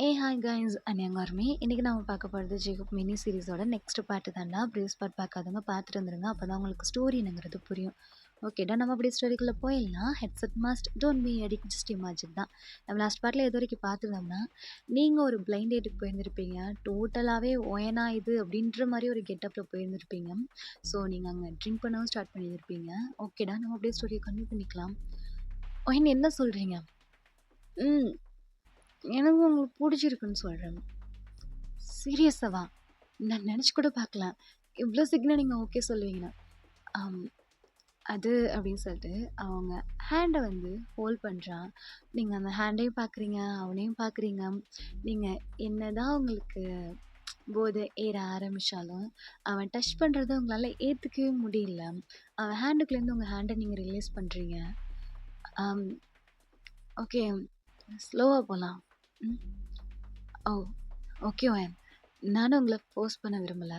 Hi guys அன்னியங்காருமே இன்றைக்கி நம்ம பார்க்க போகிறது ஜேகப் மினி சீரிஸோட நெக்ஸ்ட் பார்ட்டு தாண்டா. ப்ரீவியஸ் பார்ட் பார்க்காதவங்க பார்த்துட்டு வந்துருங்க. அப்போ தான் உங்களுக்கு ஸ்டோரி என்னங்கிறது புரியும். ஓகேடா, நம்ம அப்படியே ஸ்டோரிக்குள்ளே போயிடலாம். Headset must don't be addict just imagine தான். நம்ம லாஸ்ட் பார்ட்டில் எது வரைக்கும் பார்த்துருந்தோம்னா, நீங்கள் ஒரு பிளைண்ட் டேட்டுக்கு போயிருந்திருப்பீங்க. டோட்டலாகவே ஒயனா இது அப்படின்ற மாதிரி ஒரு கெட்டப்பில் போயிருந்திருப்பீங்க. ஸோ நீங்கள் அங்கே ட்ரிங்க் பண்ணவும் ஸ்டார்ட் பண்ணியிருப்பீங்க. ஓகேடா, நம்ம அப்படியே ஸ்டோரியை கன்டினியூ பண்ணிக்கலாம். ஒயன் என்ன சொல்கிறீங்க? எனக்கு உங்களுக்கு பிடிச்சிருக்குன்னு சொல்கிறேன். சீரியஸாவா? நான் நினச்சி கூட பார்க்கல. இவ்வளோ சீக்கிரம் நீங்கள் ஓகே சொல்லுவீங்கண்ணா. அது அப்படின்னு சொல்லிட்டு அவங்க ஹேண்டை வந்து ஹோல்ட் பண்ணுறான். நீங்கள் அந்த ஹேண்டையும் பார்க்குறீங்க, அவனையும் பார்க்குறீங்க. நீங்கள் என்ன தான் உங்களுக்கு போதை ஏற ஆரம்பித்தாலும் அவன் டச் பண்ணுறத உங்களால் ஏற்றுக்கவே முடியல. அவன் ஹேண்டுக்குள்ளேருந்து உங்கள் ஹேண்டை நீங்கள் ரிலீஸ் பண்ணுறீங்க. ஓகே, ஸ்லோவாக போகலாம். ஓ ஓகே ஒயன், நானும் உங்களை போஸ்ட் பண்ண விரும்பலை.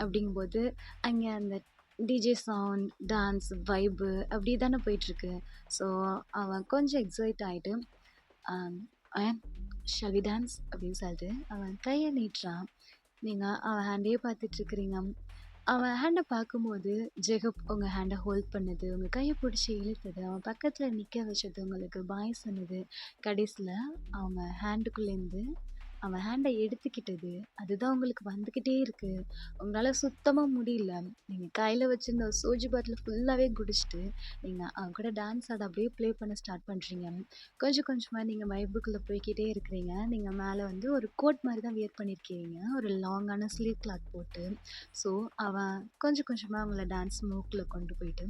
அப்படிங்கும்போது அங்கே அந்த டிஜே சவுண்ட், டான்ஸ், வைப்பு அப்படி தானே போயிட்டுருக்கு. ஸோ அவன் கொஞ்சம் எக்ஸைட் ஆகிட்டு ஒயன் ஷல் வி டான்ஸ் அப்படின்னு சொல்லிட்டு அவன் கையை நீட்டுறான். நீங்கள் அவன் ஹேண்டையே பார்த்துட்ருக்குறீங்க. அவன் ஹேண்டை பார்க்கும்போது ஜெகப் உங்கள் ஹேண்டை ஹோல்ட் பண்ணுது, உங்கள் கையை பிடிச்சி இழுத்தது, அவன் பக்கத்தில் நிற்க வச்சது, உங்களுக்கு பாய் சொன்னது, கடைசியில் அவங்க ஹேண்டுக்குள்ளேருந்து அவன் ஹேண்டை எடுத்துக்கிட்டது, அதுதான் உங்களுக்கு வந்துக்கிட்டே இருக்குது. உங்களால் சுத்தமாக முடியல. நீங்கள் கையில் வச்சுருந்த சோஜி பாட்டில் ஃபுல்லாகவே குடிச்சிட்டு நீங்கள் அவன் கூட டான்ஸ் ஆட அப்படியே ப்ளே பண்ண ஸ்டார்ட் பண்ணுறீங்க. கொஞ்சம் கொஞ்சமாக நீங்கள் வைப்புக்குள்ளே போய்கிட்டே இருக்கிறீங்க. நீங்கள் மேலே வந்து ஒரு கோட் மாதிரி தான் வியர் பண்ணியிருக்கீங்க, ஒரு லாங்கான ஸ்லீவ் கிளாத் போட்டு. ஸோ அவன் கொஞ்சம் கொஞ்சமாக அவங்கள டான்ஸ் மூக்கில் கொண்டு போயிட்டு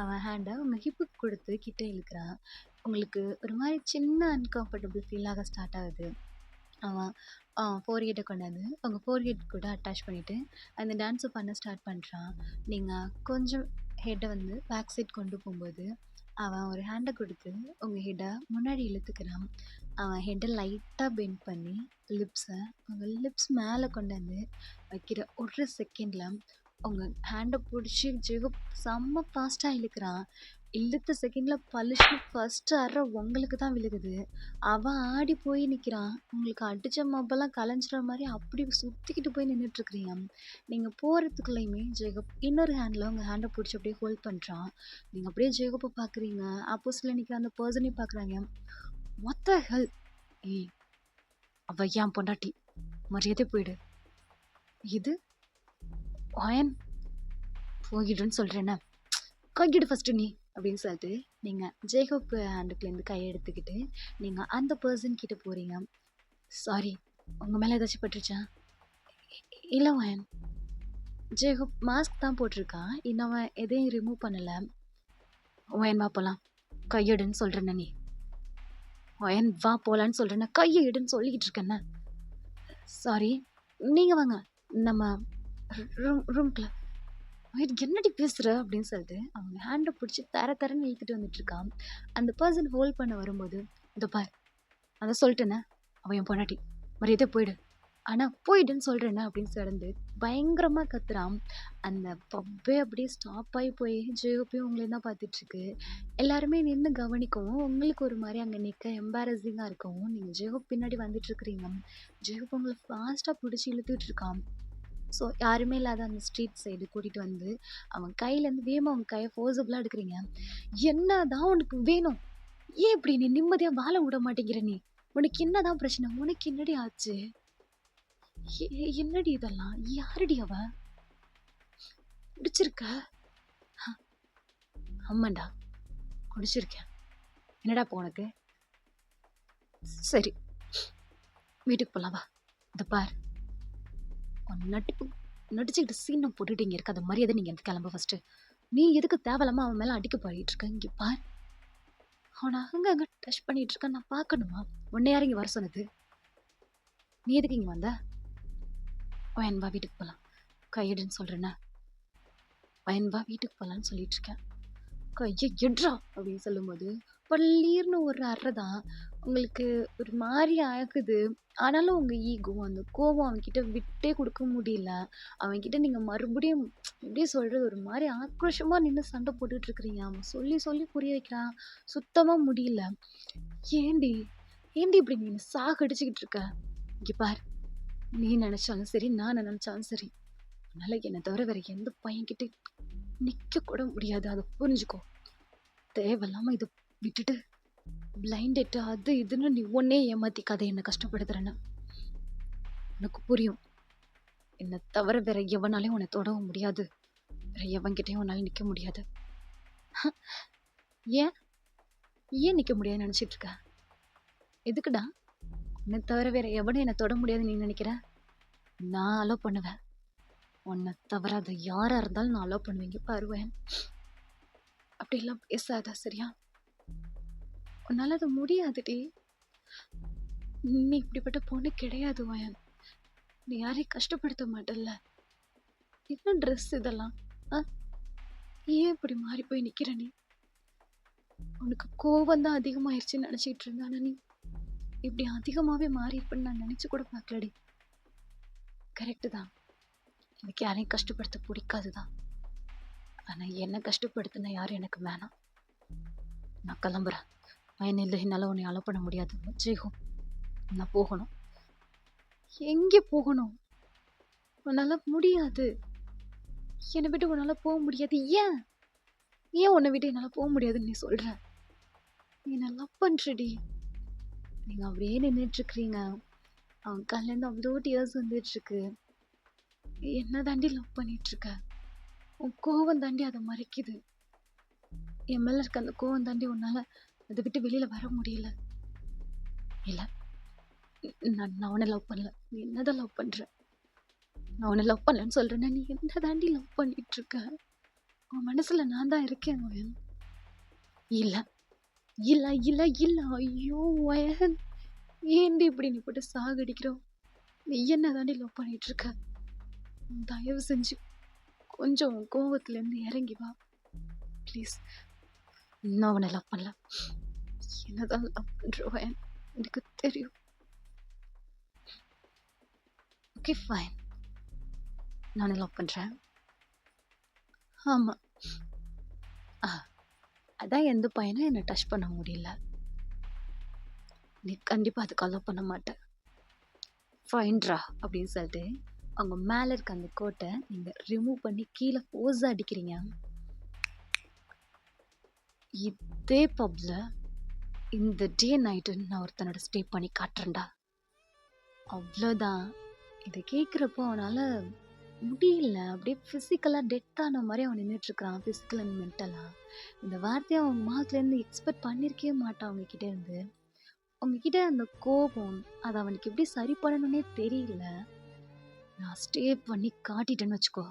அவன் ஹேண்டை உங்கள் ஹிப்புக்கு கொடுத்து கிட்டே இழுக்கிறான். உங்களுக்கு ஒரு மாதிரி சின்ன அன்கம்ஃபர்டபுள் ஃபீல் ஆக ஸ்டார்ட் ஆகுது. அவன் ஃபோர்ஹெட்டை கொண்டாந்து உங்கள் ஃபோர்ஹெட் கூட அட்டாச் பண்ணிவிட்டு அந்த டான்ஸை பண்ண ஸ்டார்ட் பண்ணுறான். நீங்கள் கொஞ்சம் ஹெட்டை வந்து பேக் சைட் கொண்டு போகும்போது அவன் ஒரு ஹேண்டை கொடுத்து உங்கள் ஹெட்டை முன்னாடி இழுத்துக்கிறான். அவன் ஹெட்டை லைட்டாக பெண்ட் பண்ணி லிப்ஸை உங்கள் லிப்ஸ் மேலே கொண்டாந்து வைக்கிற ஒரு செகண்டில் உங்கள் ஹேண்டை பிடிச்சி ஜெகப் செம்ம ஃபாஸ்ட்டாக இழுக்கிறான். இழுத்த செகண்டில் பளிச்சுன்னு ஃபஸ்ட்டு அற உங்களுக்கு தான் விழுகுது. அவன் ஆடி போய் நிற்கிறான். உங்களுக்கு அடித்த மப்பெல்லாம் கலைஞ்சிற மாதிரி அப்படி சுற்றிக்கிட்டு போய் நின்றுட்டுருக்குறீங்க. நீங்கள் போகிறதுக்குள்ளேயுமே ஜெகப் இன்னொரு ஹேண்டில் உங்கள் ஹேண்டை பிடிச்சி அப்படியே ஹோல்ட் பண்ணுறான். நீங்கள் அப்படியே ஜெகப்பை பார்க்குறீங்க, ஆப்போசிட்டில் நிற்கிற அந்த பர்சனையும் பார்க்குறாங்க. மொத்த ஹெல் ஏய், அவ ஏன் பொண்டாட்டி, மரியாதை போயிடு. இது ஒயன் போயிடுன்னு சொல்கிறேன்னா கையிடு ஃபஸ்ட்டு நீ அப்படின்னு சொல்லிட்டு நீங்கள் ஜேகப் ஹேண்டுக்குலேருந்து கையை எடுத்துக்கிட்டு நீங்கள் அந்த பர்சன் கிட்ட போகிறீங்க. சாரி, உங்கள் மேலே ஏதாச்சும் பட்டுருச்சா? இல்லை ஒயன், ஜேகப் மாஸ்க் தான் போட்டிருக்கான், இன்னும் அவன் எதையும் ரிமூவ் பண்ணலை. ஒயன் வா போகலாம், கையெடுன்னு சொல்கிறேண்ணே. நீ ஒயன் வா போகலான்னு சொல்கிறேன்னா கையை எடுன்னு சொல்லிக்கிட்டு இருக்கேண்ணே. சாரி, நீங்கள் வாங்க நம்ம ரூம்குள்ள. என்னடி பேசுகிற அப்படின்னு சொல்லிட்டு அவங்க ஹேண்டை பிடிச்சி தரன்னு இழுத்துட்டு வந்துட்டு இருக்கான். அந்த பர்சன் ஹோல்ட் பண்ண வரும்போது இந்த பார், அதை சொல்லிட்டேனே, அவன் என் பொண்டாட்டி, மரியாதை போயிடு, ஆனால் போயிடுன்னு சொல்கிறேன்னு அப்படின்னு சொல்லிட்டு பயங்கரமாக கத்துறான். அந்த பப்பே அப்படியே ஸ்டாப் ஆகி போய் ஜேகப்பையும் உங்களையும் தான் பார்த்துட்ருக்கு. எல்லாருமே நின்று கவனிக்கவும் உங்களுக்கு ஒரு மாதிரி அங்கே நிற்க எம்பாரசிங்காக இருக்கவும் நீங்கள் ஜேகப் பின்னாடி வந்துட்டுருக்குறீங்க. ஜேகப் உங்களை ஃபாஸ்ட்டாக பிடிச்சி இழுத்துட்டு இருக்கான். ஸோ யாருமே இல்லாத அந்த ஸ்ட்ரீட் சைடு கூட்டிகிட்டு வந்து அவன் கையிலேருந்து வேகமாக அவங்க கையை ஃபோர்ஸபுளாக எடுக்கிறீங்க. என்ன தான் உனக்கு வேணும்? ஏன் இப்படி நீ நிம்மதியாக வாழ விட மாட்டேங்கிற? நீ உனக்கு என்னதான் பிரச்சனை? உனக்கு என்னடி ஆச்சு? என்னடி இதெல்லாம்? யாரடி அவ? குடிச்சிருக்க? ஆமாண்டா, குடிச்சிருக்கேன். என்னடா இப்போ உனக்கு? சரி, வீட்டுக்கு போகலாம் வா. இதை பார், நடிச்சுக்கிட்டு சீனை போட்டுட்டு இங்கே இருக்காத, மரியாதை நீங்கள் எனக்கு கிளம்ப ஃபஸ்ட்டு. நீ எதுக்கு தேவையில்லாமல் அவன் மேலே அடிக்க பாடிட்டு இருக்க? இங்கே பார், அவனை அங்கே டச் பண்ணிட்டு இருக்க, நான் பார்க்கணுமா? உன்னை யாரும் இங்கே வர சொன்னது? நீ எதுக்கு இங்கே வந்த? வயன் வா வீட்டுக்கு போகலாம், கையெடுன்னு சொல்கிறேன்னா. வயன் வா வீட்டுக்கு போகலான்னு சொல்லிட்டு இருக்கேன், கையை எட்ரா அப்படின்னு சொல்லும்போது பள்ளீர்னு ஒரு அறை தான் உங்களுக்கு ஒரு மாதிரி ஆகுது. ஆனாலும் உங்கள் ஈகோ, அந்த கோபம் அவன்கிட்ட விட்டே கொடுக்க முடியல. அவன்கிட்ட நீங்கள் மறுபடியும் எப்படி சொல்கிறது, ஒரு மாதிரி ஆக்ரோஷமாக நின்று சண்டை போட்டுட்டு இருக்கிறீங்க. அவன் சொல்லி சொல்லி புரிய வைக்கிறான், சுத்தமாக முடியல. ஏண்டி இப்படி நீ சாகடிச்சுக்கிட்டு இருக்க? இங்க பாரு, நீ நினைச்சாலும் சரி, நான் நினைச்சாலும் சரி, உன்னால என்னை தவிர வேற எந்த பையன்கிட்ட நிக்க கூட முடியாது. அதை புரிஞ்சுக்கோ. தேவையில்லாம இதை விட்டுட்டு பிளைண்ட் டேட் அது இதுன்னு நீ ஒன்னே ஏமாத்திக்காத என்ன கஷ்டப்படுத்துறேன்னு. உனக்கு புரியும். என்னை தவிர வேற எவனாலையும் உன்னை தொடவும் முடியாது. வேற எவன்கிட்டயும் உன்னால நிக்க முடியாது. ஏன் ஏன் நிக்க முடியாதுன்னு நினைச்சிட்டு இருக்க? எதுக்குடா? உன்னை தவிர வேற எவனும் என்னை தொட முடியாதுன்னு நீ நினைக்கிற? நான் அலோ பண்ணுவேன். உன்னை தவிர அது யாரா இருந்தாலும் நான் அலோ பண்ணுவீங்க பாருவேன். அப்படிலாம் பேசாத, சரியா? உன்னால அது முடியாதுடி. நீ இப்படிப்பட்ட பொண்ணு கிடையாது வயன். நீ யாரையும் கஷ்டப்படுத்த மாட்டல்ல. என்ன ட்ரெஸ் இதெல்லாம்? ஆ? ஏன் இப்படி மாறி போய் நிக்கிற நீ? உனக்கு கோவம் தான் அதிகமாயிருச்சுன்னு நினைச்சிட்டு இருந்த. ஆனா நீ இப்படி அதிகமாவே மாறி இருப்பேன்னு நான் நினைச்சு கூட பார்க்கலடி. கரெக்டு தான், எனக்கு யாரையும் கஷ்டப்படுத்த பிடிக்காதுதான். ஆனா என்ன கஷ்டப்படுத்தின யாரும் எனக்கு வேணாம். நான் கிளம்புறேன். வயன் இல்லை, என்னால உன்னை அலோ பண்ண முடியாது. ஜெய்ஹோ, நான் போகணும். எங்கே போகணும்? உன்னால முடியாது. என்னை விட்டு உன்னால போக முடியாது. ஏன் ஏன் உன்னை விட்டு என்னால போக முடியாதுன்னு நீ சொல்ற? நீ என்ன லவ் பண்றடி. நீங்க அப்படியே நின்றுட்டு இருக்கிறீங்க. அவன் கண்லேருந்து அவ்வளோ டியர்ஸ் வந்துட்டு இருக்கு. என்ன தாண்டி லவ் பண்ணிட்டு இருக்க? உன் கோவம் தாண்டி அதை மறைக்குது. என் மேல இருக்க அந்த கோவம் தாண்டி உன்னால அதை விட்டு வெளியில வர முடியல. இல்ல, நான் உன்னை லவ் பண்ணல. நீ என்னதான் லவ் பண்ற? நான் உன்னை லவ் பண்ணலன்னு சொல்றேன்னா நீ என்ன தாண்டி லவ் பண்ணிட்டு இருக்க? உன் மனசுல நான் தான் இருக்கேன் வயன். இல்ல இல்ல இல்ல இல்ல, ஐயோ வயன், ஏண்டி இப்படி நீ போட்டு சாகடிக்கிறோம்? நீ என்ன தாண்டி லவ் பண்ணிட்டு இருக்க? தயவு செஞ்சு கொஞ்சம் உன் கோவத்துல இருந்து இறங்கி வா ப்ளீஸ். நான் உன்னை லவ் பண்ணல. என்னதான் லவ் பண்றவன் எனக்கு தெரியும். ஓகே ஃபைன், நான் லவ் பண்றேன். ஆமா, அதான் எந்த பையனும் என்னை டச் பண்ண முடியல. நீ கண்டிப்பா அதுக்கு அலோவ் பண்ண மாட்ட. ஃபைன்ட்ரா அப்படின்னு சொல்லிட்டு அவங்க மேல இருக்க அந்த கோட்டை நீங்க ரிமூவ் பண்ணி கீழே ஃபோர்ஸா அடிக்கிறீங்க. இதே பப்ல இந்த டே நைட்டு நான் ஒருத்தனோட ஸ்டே பண்ணி காட்டுறேன்டா. அவ்வளோதான். இதை கேட்குறப்போ அவனால முடியல. அப்படியே ஃபிசிக்கலாக டெத்தான மாதிரி அவன் நின்றுட்டு இருக்கிறான். ஃபிசிக்கல் அண்ட் மென்டலாக. இந்த வார்த்தையை அவன் முகத்துலேருந்து எக்ஸ்பெக்ட் பண்ணியிருக்கவே மாட்டான். அவங்கக்கிட்ட இருந்து அவங்கக்கிட்ட அந்த கோபம் அதை அவனுக்கு எப்படி சரி பண்ணணும்னே தெரியல. நான் ஸ்டே பண்ணி காட்டிட்டேன்னு வச்சுக்கோ,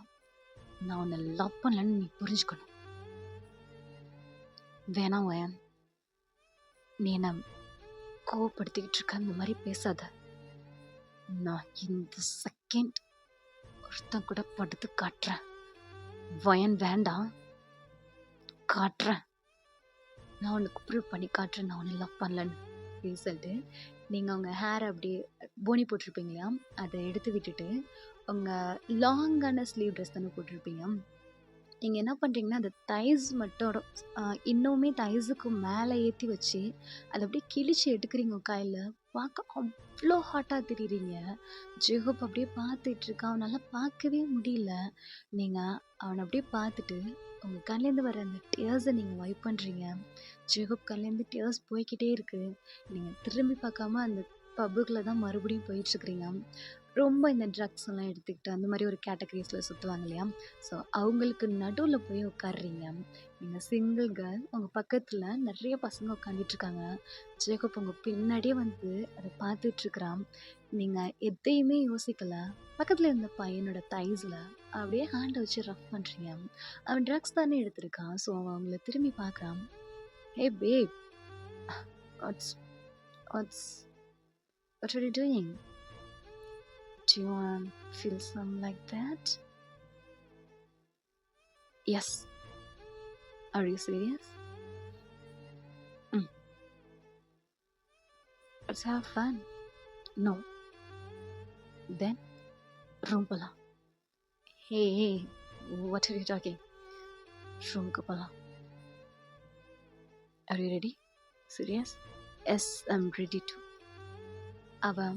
நான் உன்னை லவ் பண்ணலன்னு நீ புரிஞ்சுக்கணும். வேணாம் வயன், நீ என்ன கோவப்படுத்திக்கிட்டு இருக்க. அந்த மாதிரி பேசாத. நான் இந்த செகண்ட் ஒருத்தன் கூட படுத்து காட்டுறேன். வயன் வேண்டாம், காட்டுறேன். நான் உனக்கு ப்ரூவ் பண்ணி காட்டுறேன் நான் உன்னை லவ் பண்ணலன்னு அப்படின்னு சொல்லிட்டு நீங்கள் அவங்க ஹேர் அப்படியே போனி போட்டிருப்பீங்களா, அதை எடுத்து விட்டுட்டு உங்கள் லாங்கான ஸ்லீவ் ட்ரெஸ் தானே போட்டிருப்பீங்க. நீங்கள் என்ன பண்ணுறீங்கன்னா அந்த தைஸ் மட்டும் இன்னுமே தைஸுக்கு மேலே ஏற்றி வச்சு அதை அப்படியே கிழிச்சு எடுக்கிறீங்க கையில். பார்க்க அவ்வளோ ஹாட்டாக தெரியுறீங்க. ஜெகோப் அப்படியே பார்த்துட்டு இருக்கான். அவனால் பார்க்கவே முடியல. நீங்கள் அவனை அப்படியே பார்த்துட்டு உங்கள் கண்லேருந்து வர அந்த டியர்ஸை நீங்கள் வைப் பண்ணுறீங்க. ஜெகோப் கண்லேருந்து டியர்ஸ் போய்கிட்டே இருக்குது. நீங்கள் திரும்பி பார்க்காம அந்த பப்புக்குள்ளே தான் மறுபடியும் போயிட்டுருக்குறீங்க. ரொம்ப இந்த ட்ரக்ஸ் எல்லாம் எடுத்துக்கிட்டு அந்த மாதிரி ஒரு கேட்டகரிஸில் சுற்றுவாங்க இல்லையா, ஸோ அவங்களுக்கு நடுவில் போய் உட்காடுறீங்க. நீங்கள் சிங்கிள் கேர்ள், உங்கள் பக்கத்தில் நிறைய பசங்க உட்காந்துட்ருக்காங்க. ஜேக்கப் உங்கள் பின்னாடியே வந்து அதை பார்த்துட்ருக்குறான். நீங்கள் எதையுமே யோசிக்கலை. பக்கத்தில் இருந்த பையனோட தைஸில் அப்படியே ஹேண்டை வச்சு ரஃப் பண்ணுறீங்க. அவன் ட்ரக்ஸ் தானே எடுத்திருக்கான். ஸோ அவன் அவங்கள திரும்பி பார்க்குறான். Hey babe, what's what's what are you doing? Do you want to feel something like that? Yes. Are you serious? Let's have fun. No. Then, room pala. Hey, what are you talking? Room ko pala. Are you ready? Serious? Yes, I'm ready to. அவன்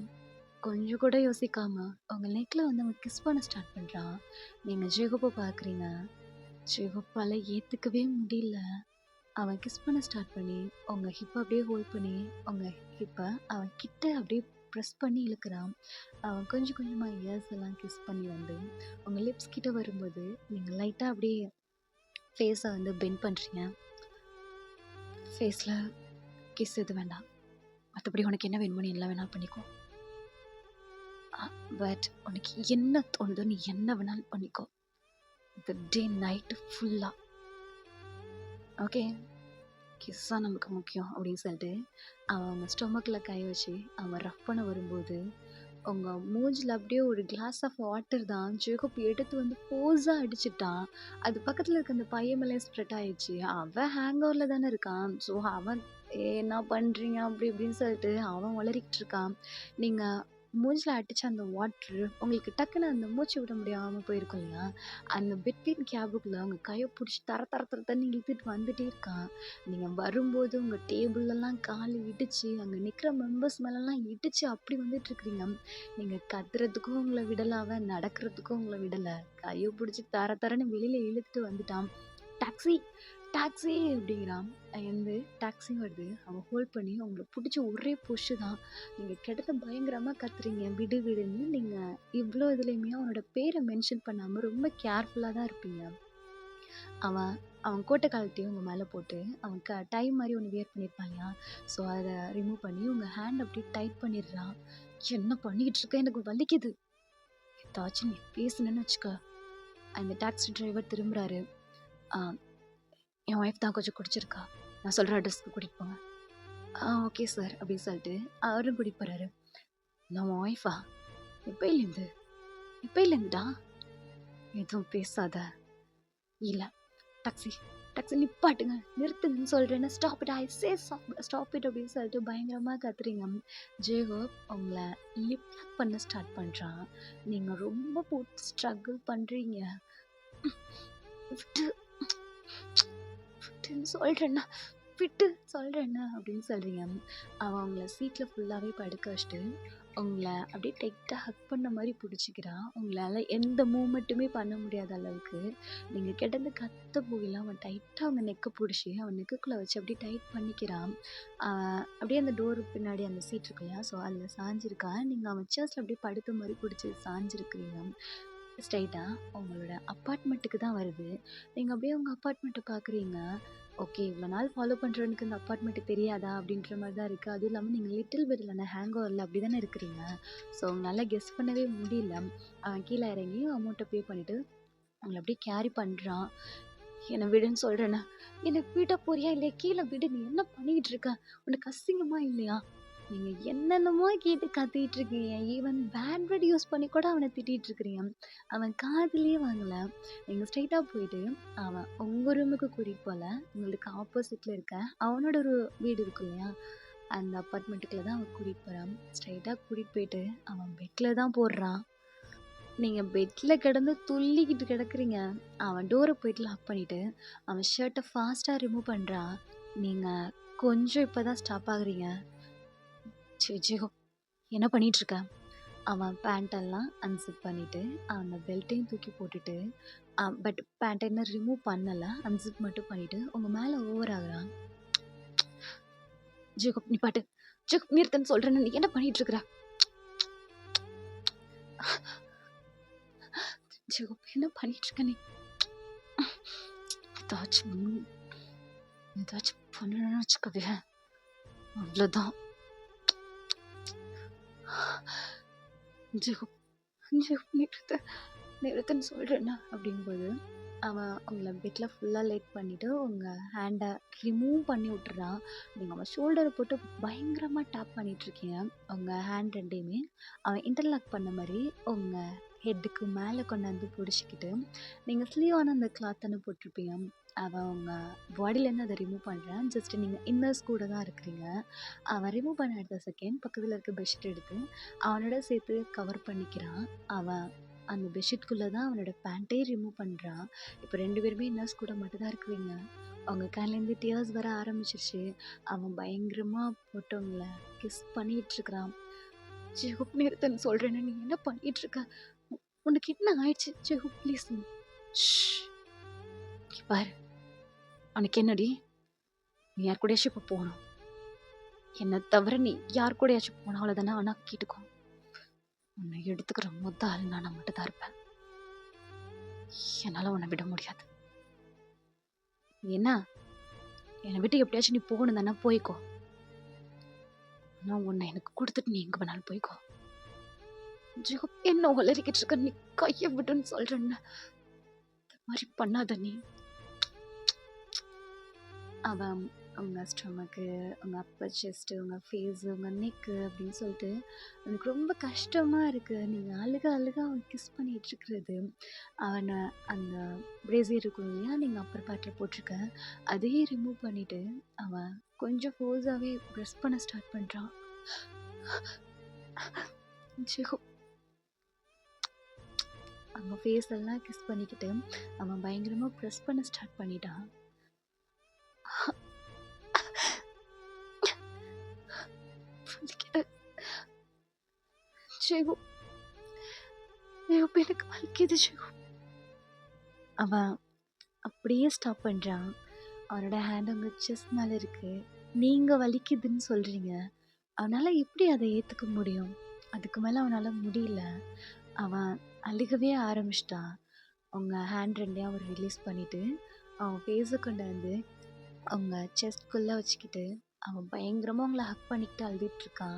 கொஞ்சம் கூட யோசிக்காம உங்க நெக்ல வந்து அவன் kiss பண்ண start பண்றான். நீங்க ஜேகப்ப பார்க்குறீங்க. ஜேகப்பால ஏத்துக்கவே முடியல. அவன் கிஸ் பண்ண ஸ்டார்ட் பண்ணி உங்க ஹிப்ப அப்படியே ஹோல்ட் பண்ணி உங்க ஹிப்ப அவன் கிட்ட அப்படியே ப்ரெஸ் பண்ணி இழுக்கிறான். அவன் கொஞ்சம் கொஞ்சமா இயர்ஸ் எல்லாம் கிஸ் பண்ணி வந்து உங்க லிப்ஸ் கிட்ட வரும்போது நீங்க லைட்டா அப்படியே ஃபேஸை வந்து பெண்ட் பண்றீங்க. ஃபேஸ்ல கிஸ் எது வேண்டாம், மற்றபடி உனக்கு என்ன வேணுமோ நீ எல்லாம் வேணா பண்ணிக்கோ. பட் உனக்கு என்ன தோணுதோ நீ என்ன வேணாலும் பண்ணிக்கோ. இந்த டே நைட்டு ஃபுல்லா ஓகே, கிஸ்ஸா நமக்கு முக்கியம் அப்படின்னு சொல்லிட்டு அவன் அவங்க ஸ்டொமக்கில் கை வச்சு அவன் ரஃப் பண்ண வரும்போது உங்க மூஞ்சில் அப்படியே ஒரு கிளாஸ் ஆஃப் வாட்டர் தான் ஜேக்கப் எடுத்து வந்து ஃபோர்ஸாக அடிச்சிட்டான். அது பக்கத்தில் இருக்க அந்த பையன் மேலே ஸ்ப்ரெட் ஆயிடுச்சு. அவன் ஹேங் ஓவரில் தானே இருக்கான். ஸோ அவன் என்ன பண்ணுறீங்க அப்படி இப்படின்னு சொல்லிட்டு அவன் உளறிக்கிட்டு இருக்கான். நீங்கள் மூஞ்சில் அடித்த அந்த வாட்ரு உங்களுக்கு டக்குன்னு அந்த மூச்சு விட முடியாமல் போயிருக்கும் இல்லையா, அந்த பெட்வீன் கேபுக்குள்ளே அவங்க கையை பிடிச்சி தர தர தர தண்ணி இழுத்துட்டு வந்துட்டே இருக்கான். நீங்கள் வரும்போது உங்கள் டேபிள்லலாம் கால் இடிச்சு அங்கே நிற்கிற மெம்பர்ஸ் மேலெல்லாம் இடிச்சு அப்படி வந்துட்டு இருக்கிறீங்க. நீங்கள் கத்துறதுக்கும் உங்களை விடலை, அவன் நடக்கிறதுக்கும் உங்களை விடலை. கையை பிடிச்சி தர தரன்னு வெளியில் இழுத்துட்டு வந்துட்டான். டாக்ஸி டாக்ஸி அப்படிங்கிறான். வந்து டாக்ஸி வருது. அவன் ஹோல்ட் பண்ணி அவங்கள பிடிச்சி ஒரே புஷு தான். நீங்கள் கிட்டத்த பயங்கரமாக கத்துறீங்க விடு விடுன்னு. நீங்கள் இவ்வளோ இதுலேயுமே அவனோட பேரை மென்ஷன் பண்ணாமல் ரொம்ப கேர்ஃபுல்லாக தான் இருப்பீங்க. அவன் அவன் கோட்டை கழட்டி உங்கள் மேலே போட்டு அவன் டைம் மாதிரி ஒன்று வியர் பண்ணியிருப்பான் இல்லையா, ஸோ அதை ரிமூவ் பண்ணி உங்கள் ஹேண்ட் அப்படியே டைட் பண்ணிடுறான். என்ன பண்ணிக்கிட்டு இருக்க, எனக்கு வலிக்குது. ஏதாச்சும் நீ பேசுனேன்னு வச்சுக்க. அந்த டாக்ஸி டிரைவர் திரும்புறாரு. என் ஒய்ஃப் தான் கொஞ்சம் குடிச்சிருக்கா, நான் சொல்கிற அட்ரஸ்க்கு கூட்டிகிட்டு போங்க. ஓகே சார் அப்படின்னு சொல்லிட்டு அவரும் கூட்டிகிட்டு போகிறாரு. நம்ம ஒய்ஃபா? எப்பயிலேருந்துடா? எதுவும் பேசாத. இல்லை, டாக்ஸி டாக்ஸி நிப்பாட்டுங்க, நிறுத்துங்கன்னு சொல்கிறேன்னு. Stop it, I say stop it அப்படின்னு சொல்லிட்டு பயங்கரமாக கத்துறீங்க. ஜேகப் உங்களை லிப் பண்ண ஸ்டார்ட் பண்ணுறான். நீங்கள் ரொம்ப போட்டு ஸ்ட்ரகிள் பண்ணுறீங்க. விட்டு விட்டுன்னு சொல்கிறேன்னா, விட்டு சொல்கிறேன்னா அப்படின்னு சொல்கிறீங்க. அவன் அவங்கள சீட்டில் ஃபுல்லாகவே படுக்க வச்சுட்டு உங்களை அப்படியே டைட்டாக ஹக் பண்ண மாதிரி பிடிச்சிக்கிறான். உங்களால் எந்த மூமெண்ட்டுமே பண்ண முடியாத அளவுக்கு நீங்கள் கிடந்து கத்த போகலாம். அவன் டைட்டாக அவங்க நெக்கை பிடிச்சி அவன் நெக்குக்குள்ளே வச்சு அப்படியே டைட் பண்ணிக்கிறான். அப்படியே அந்த டோரு பின்னாடி அந்த சீட் இருக்கு இல்லையா, ஸோ அதில் சாஞ்சிருக்கான். நீங்கள் அவன் சேர்ஸில் அப்படியே படுத்த மாதிரி பிடிச்சி சாஞ்சிருக்கிறீங்க. ஸ்ட்ரைட்டாக உங்களோட அப்பார்ட்மெண்ட்டுக்கு தான் வருது. நீங்கள் அப்படியே உங்கள் அப்பார்ட்மெண்ட்டை பார்க்குறீங்க. ஓகே, இவ்வளோ நாள் ஃபாலோ பண்ணுறவனுக்கு இந்த அப்பார்ட்மெண்ட்டு தெரியாதா அப்படின்ற மாதிரி தான் இருக்குது. அதுவும் இல்லாமல் நீங்கள் லிட்டில் பெட்டில் ஹேங் ஓவரில் அப்படி தானே இருக்கிறீங்க. ஸோ உங்களால் கெஸ் பண்ணவே முடியல. அவன் கீழே இறங்கி அமௌண்ட்டை பே பண்ணிவிட்டு அவங்கள அப்படியே கேரி பண்ணுறான். என்னை விடுன்னு சொல்கிறேன்னு. என்னை விட போறியா இல்லையா? கீழே விடு, நீ என்ன பண்ணிக்கிட்டு இருக்க? உனக்கு அசிங்கமாக இல்லையா? நீங்கள் என்னென்னமோ கேட்டு கத்திட்டு இருக்கீங்க. ஈவன் பேட் வேர்ட் யூஸ் பண்ணி கூட அவனை திட்டிகிட்டு இருக்கிறீங்க. அவன் காதுலேயே வாங்கலை. நீங்கள் ஸ்ட்ரைட்டாக போயிட்டு அவன் உங்கள் ரூமுக்கு கூட்டிகிட்டு போகல, உங்களுக்கு ஆப்போசிட்டில் இருக்க அவனோட ஒரு வீடு இருக்கும் இல்லையா, அந்த அப்பார்ட்மெண்ட்டுக்குள்ளே தான் அவன் கூட்டிகிட்டு போகிறான். ஸ்ட்ரைட்டாக கூட்டிகிட்டு போயிட்டு அவன் பெட்டில் தான் போடுறான். நீங்கள் பெட்டில் கிடந்து துள்ளிக்கிட்டு கிடக்குறீங்க. அவன் டோரை போயிட்டு லாக் பண்ணிவிட்டு அவன் ஷர்ட்டை ஃபாஸ்ட்டாக ரிமூவ் பண்ணுறான். நீங்கள் கொஞ்சம் இப்போ தான் ஸ்டாப் ஆகுறீங்க. ஜிஜோ என்ன பண்ணிகிட்ருக்க? அவன் பேண்ட்டெல்லாம் அன்சிப் பண்ணிவிட்டு அந்த பெல்ட்டையும் தூக்கி போட்டுட்டு பட் பேண்ட்டை இன்னும் ரிமூவ் பண்ணலை, அன்சிப் மட்டும் பண்ணிவிட்டு உங்கள் மேலே ஓவர் ஆகுறான். ஜேகப் நிப்பாட்டு, ஜேகப் நிறுத்தன்னு சொல்கிறேன்னு, நீ என்ன பண்ணிகிட்ருக்குற? ஜேகப் என்ன பண்ணிகிட்ருக்க நீ? ஏதாச்சும் பண்ணணும்னு வச்சுக்கவே, அவ்வளோதான். ஜேகப் நிறுத்துன்னு சொல்கிறேன்னா அப்படிங்கும்போது அவன் அவங்கள பெட்டில் ஃபுல்லாக லேட் பண்ணிவிட்டு உங்கள் ஹேண்டை ரிமூவ் பண்ணி விட்டுறான். நீங்கள் அவன் ஷோல்டரை போட்டு பயங்கரமாக டேப் பண்ணிகிட்ருக்கீங்க. உங்கள் ஹேண்ட் ரெண்டையுமே அவன் இன்டர்லாக் பண்ண மாதிரி உங்கள் ஹெட்டுக்கு மேலே கொண்டாந்து பிடிச்சிக்கிட்டு நீங்கள் ஸ்லீவான அந்த கிளாத் தானே போட்டிருப்பீங்க, அவன் உங்கள் பாடியிலேருந்து அதை ரிமூவ் பண்ணுறான். ஜஸ்ட் நீங்கள் இன்னர்ஸ் கூட தான் இருக்கிறீங்க. அவன் ரிமூவ் பண்ண அடுத்த செகண்ட் பக்கத்தில் இருக்க பெட்ஷீட் எடுத்து அவனோட சேர்த்து கவர் பண்ணிக்கிறான். அவன் அந்த பெட்ஷீட்குள்ளே தான் அவனோட பேண்ட்டே ரிமூவ் பண்ணுறான். இப்போ 2 பேருமே இன்னர்ஸ் கூட மட்டும்தான் இருக்கிறீங்க. அவங்க கண்லேருந்து டியர்ஸ் வர ஆரம்பிச்சிருச்சு. அவன் பயங்கரமாக போட்டவங்கள கிஸ் பண்ணிகிட்ருக்கிறான். ஜெகூப் நிறுத்தன்னு சொல்றேன்னு நீ என்ன பண்ணிட்டு இருக்க? உனக்கு என்ன ஆயிடுச்சு ஜெகூப்? ப்ளீஸ் பாரு, உனக்கு என்னடி? நீ யார் கூடயாச்சும் இப்போ போகணும். என்னை தவிர நீ யார் கூடயாச்சும் போன அவ்வளோதானே. ஆனா கேட்டுக்கோ, உன்னை எடுத்துக்கிற மொத்த ஆள் நான் மட்டும் தான் இருப்பேன். என்னால உன்னை விட முடியாது. என்ன, என்னை விட்டு எப்படியாச்சும் நீ போகணும் தானே, போய்க்கோ. நான் உன்னை எனக்கு கொடுத்துட்டு நீ எங்க வேணாலும் போய்க்கோ. ஜெகூப், என்ன உளறிக்கிட்டு இருக்க? நீ கையை விடுன்னு சொல்றேன்னு. இந்த மாதிரி பண்ணாத நீ. அவன் உங்க ஸ்டொமக்கு, உங்க அப்பர் செஸ்ட், உங்க ஃபேஸ், உங்க நெக்கு அப்படின்னு சொல்லிட்டு எனக்கு ரொம்ப கஷ்டமா இருக்கு. நீங்க அழுக அழுக அவன் கிஸ் பண்ணிட்டு இருக்கிறது. அவனை அந்த பிரேசியர் இருக்கும் இல்லையா, நீங்க அப்பர் பார்ட்டில் போட்டிருக்க, அதையே ரிமூவ் பண்ணிட்டு அவன் கொஞ்சம் ஃபோர்ஸாவே ப்ரெஸ் பண்ண ஸ்டார்ட் பண்றான். ஜெகூப், அவன் ஃபேஸ் எல்லாம் கிஸ் பண்ணிக்கிட்டு அவன் பயங்கரமா ப்ரெஸ் பண்ண ஸ்டார்ட் பண்ணிட்டான். ஜெகூப், எனக்கு வலிக்குது ஜெகூப். அவன் அப்படியே ஸ்டாப் பண்றான். அவனோட ஹேண்ட் உங்க செஸ்ட் மேல இருக்கு. நீங்க வலிக்குதுன்னு சொல்றீங்க. அவனால எப்படி அதை ஏத்துக்க முடியும்? அதுக்கு மேல அவனால முடியல. அவன் அழுகவே ஆரம்பிச்சிட்டான். உங்க ஹேண்ட் ரெண்டையும் அவர் ரிலீஸ் பண்ணிட்டு அவன் ஃபேஸை கொண்டு வந்து அவங்க செஸ்ட்குள்ளே வச்சுக்கிட்டு அவன் பயங்கரமாக உங்களை ஹக் பண்ணிக்கிட்டு அழுதுட்டு இருக்கான்.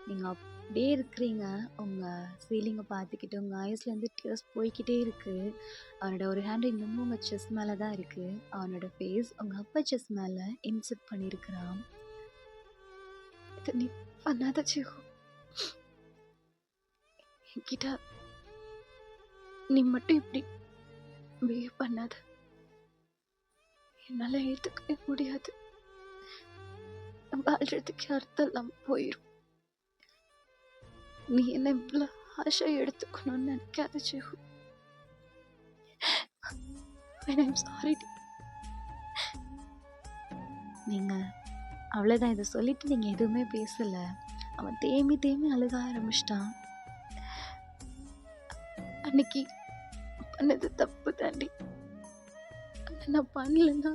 நீங்கள் அப்படியே இருக்கிறீங்க. உங்கள் ஃபீலிங்கை பார்த்துக்கிட்டு உங்கள் ஐஸ்லேருந்து டியர்ஸ் போய்கிட்டே இருக்குது. அவனோட ஒரு ஹேண்ட் இன்னமும் உங்கள் செஸ் மேலே தான் இருக்குது. அவனோட ஃபேஸ் உங்கள் அப்பா செஸ் மேலே இன்செர்ட் பண்ணியிருக்கிறான். இதை நீ பண்ணாத ஜெகூப். என்கிட்ட நீ மட்டும் இப்படி பிஹேவ் பண்ணாத. என்னால் ஏற்றுக்கவே முடியாது. வாழ்றதுக்கு அர்த்தம் இல்லாமல் போயிடும். நீ என்ன இவ்வளோ ஆசை எடுத்துக்கணும்னு நினைக்காத ஜெகூப். சாரி. நீங்க அவ்வளோதான். இதை சொல்லிட்டு நீங்க எதுவுமே பேசல. அவன் தேம்பி தேம்பி அழுக ஆரம்பிச்சிட்டான். அன்னைக்கு பண்ணது தப்பு தாண்டி. நான் பண்ணலன்னா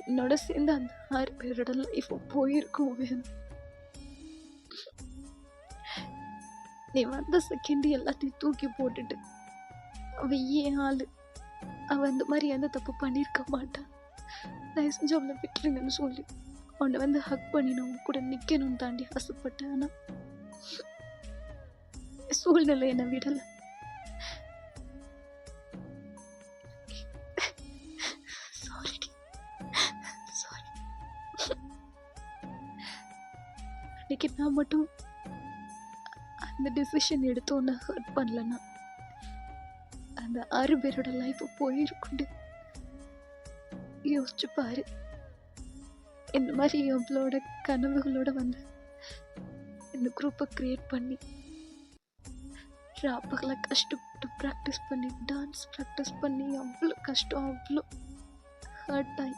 என்னோட சேர்ந்து அந்த 6 பேரோட லைஃப் போயிருக்கும். நீ வந்த செகண்ட் எல்லாத்தையும் தூக்கி போட்டுட்டு அவன் ஏன் ஆளு, அவன் இந்த மாதிரி எந்த தப்பு பண்ணியிருக்க மாட்டான். தயவு செஞ்சு அவளை விட்டுருங்கன்னு சொல்லி அவனை வந்து ஹக் பண்ணி நான் கூட நிக்கணும்னு தாண்டி ஆசைப்பட்டேன். ஆனா சூழ்நிலை என்னை விடலை. அன்னைக்கு நான் மட்டும் அந்த டிசிஷன் எடுத்தோன்னு ஹர்ட் பண்ணலன்னா அந்த 6 பேரோட லைஃப் போயிருக்குண்டு. யோசிச்சு பாரு. இந்த மாதிரி எவ்வளோட கனவுகளோட வந்து இந்த குரூப்பை கிரியேட் பண்ணி ராப்பகளை கஷ்டப்பட்டு ப்ராக்டிஸ் பண்ணி டான்ஸ் ப்ராக்டிஸ் பண்ணி அவ்வளோ கஷ்டம், அவ்வளோ ஹர்ட் ஆகி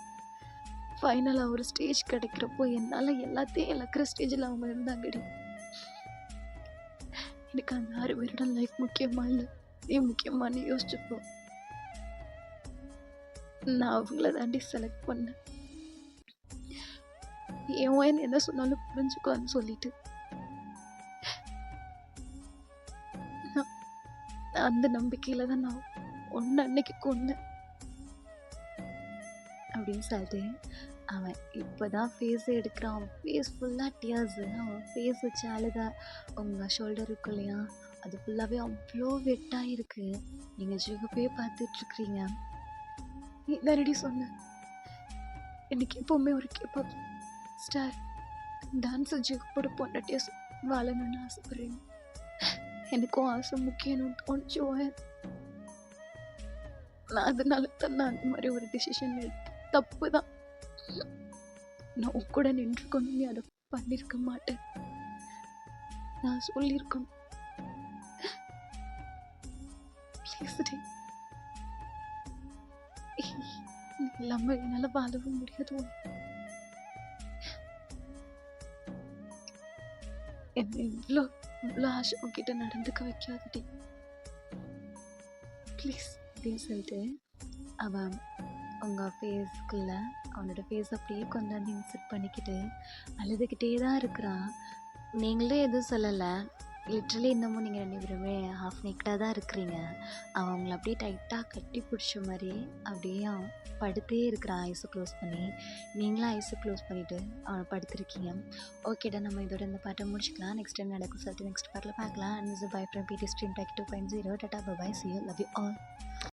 ஃபைனலாக ஒரு ஸ்டேஜ் கிடைக்கிறப்போ என்னால் எல்லாத்தையும் இழக்கிற ஸ்டேஜில் அவங்க இருந்தாங்கடி. எனக்கு அந்த 6 பேரோட லைஃப் முக்கியமா இல்லை, நீ முக்கியமானு யோசிச்சுப்போ. நான் அவங்கள தாண்டி செலக்ட் பண்ணேன். ஏன் என்ன சொன்னாலும் புரிஞ்சுக்கோன்னு சொல்லிட்டு அந்த நம்பிக்கையில தான் நான் ஒன்று அன்னைக்கு கொன்னேன் அப்படின்னு சொல்லிட்டு அவன் இப்போதான் ஃபேஸ் எடுக்கிறான். அவன் ஃபேஸ் ஃபுல்லாக டியர்ஸு. அவன் ஃபேஸ் வச்சு அழுதா உங்கள் ஷோல்டர் இருக்கு இல்லையா, அது ஃபுல்லாகவே அவ்வளோ வெட்டாக இருக்கு. நீங்கள் ஜெகூப்பே பார்த்துட்ருக்குறீங்க. நீ தானடி சொன்ன எனக்கு எப்போவுமே ஒரு கேப்பாப் ஸ்டார் டான்ஸு ஜெகூப்போட பொண்டாட்டியா வாழணும்னு ஆசைப்படுறீங்க. எனக்கும் ஆசை முக்கியம்னு தோணுச்சு. நான் அதனால தான் நான் அந்த மாதிரி ஒரு டிசிஷன் எடுத்தேன். தப்பு தான். நான் உன் கூட நின்றுக்கணும், நீ அதை பண்ணியிருக்க மாட்டேன். நான் சொல்லியிருக்கணும். ப்ளீஸ் இல்லாம என்னால் வாழவும் முடியாது. என்ன இவ்வளோ இவ்வளோ ஆசை உன்கிட்ட நடந்துக்க வைக்காதடி ப்ளீஸ் அப்படின்னு சொல்லிட்டு அவன் உங்கள் ஃபேஸ்க்குள்ள அவனோட ஃபேஸ் அப்படியே கொண்டாந்து இன்சர்ட் பண்ணிக்கிட்டு அழுதுகிட்டே தான் இருக்கிறான். நீங்களே எதுவும் சொல்லலை, லிட்ரலி இன்னமும் நீங்கள் ரெண்டு பேருமே ஹாஃப் நேக்கடாக தான் இருக்கிறீங்க. அவன் அவங்கள அப்படியே டைட்டாக கட்டி பிடிச்ச மாதிரி அப்படியே அவன் படுத்தே இருக்கிறான் ஐஸை க்ளோஸ் பண்ணி. நீங்களும் ஐஸை க்ளோஸ் பண்ணிவிட்டு அவனை படுத்திருக்கீங்க. ஓகேடா, நம்ம இதோட இந்த பாட்டை முடிச்சுக்கலாம். நெக்ஸ்ட் டைம் நடக்கும் சொல்லிட்டு நெக்ஸ்ட் பாட்டில் பார்க்கலாம். And is by from PD stream tech 2.0. Tata bye, see you, love you all.